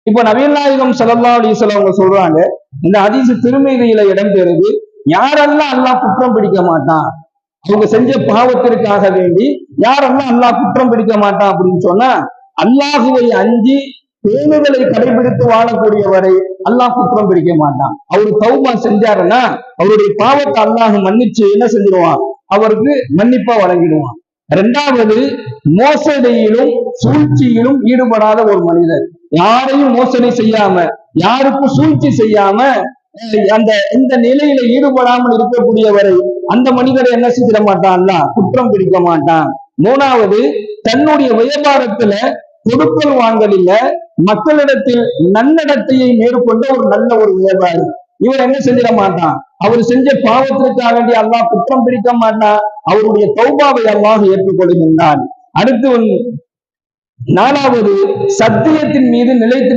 இப்ப நபிகள் நாயகம் ஸல்லல்லாஹு அலைஹி வஸல்லம் அவங்க சொல்றாங்க, இந்த ஹதீஸ் திருமீதியில இடம்பெறுது, யாரெல்லாம் அல்லாஹ் குற்றம் பிடிக்க மாட்டான், அவங்க செஞ்ச பாவத்திற்காக வேண்டி யாரெல்லாம் அல்லாஹ் குற்றம் பிடிக்க மாட்டான் அப்படின்னு சொன்னா, அல்லாஹுவை அஞ்சி பேணுதலை கடைபிடித்து வாழக்கூடியவரை அல்லாஹ் குற்றம் பிடிக்க மாட்டான். அவரு தௌபா செஞ்சாருன்னா அவருடைய பாவத்தை அல்லாஹ் மன்னிச்சு என்ன செஞ்சிருவான், அவருக்கு மன்னிப்பா வழங்கிடுவான். இரண்டாவது, மோசடியிலும் சூழ்ச்சியிலும் ஈடுபடாத ஒரு மனிதர், யாரையும் மோசடி செய்யாம யாருக்கும் சூழ்ச்சி செய்யாம அந்த இந்த நிலையில ஈடுபடாமல் இருக்கக்கூடியவரை அந்த மனிதரை என்ன செஞ்சிட மாட்டான், குற்றம் பிடிக்க மாட்டான். மூணாவது, தன்னுடைய வியாபாரத்துல கொடுக்கல் வாங்கலில மக்களிடத்தில் நன்னடத்தையை மேற்கொண்ட ஒரு நல்ல ஒரு வியாபாரி, இவர் என்ன செஞ்சிட மாட்டான், அவர் செஞ்ச பாவத்திற்காக வேண்டி அல்லாஹ் குற்றம் பிடிக்க மாட்டான், அவருடைய தௌபாவை அல்லாஹ் ஏற்றுக்கொள்கின்றான். அடுத்து நாலாவது, சத்தியத்தின் மீது நிலைத்து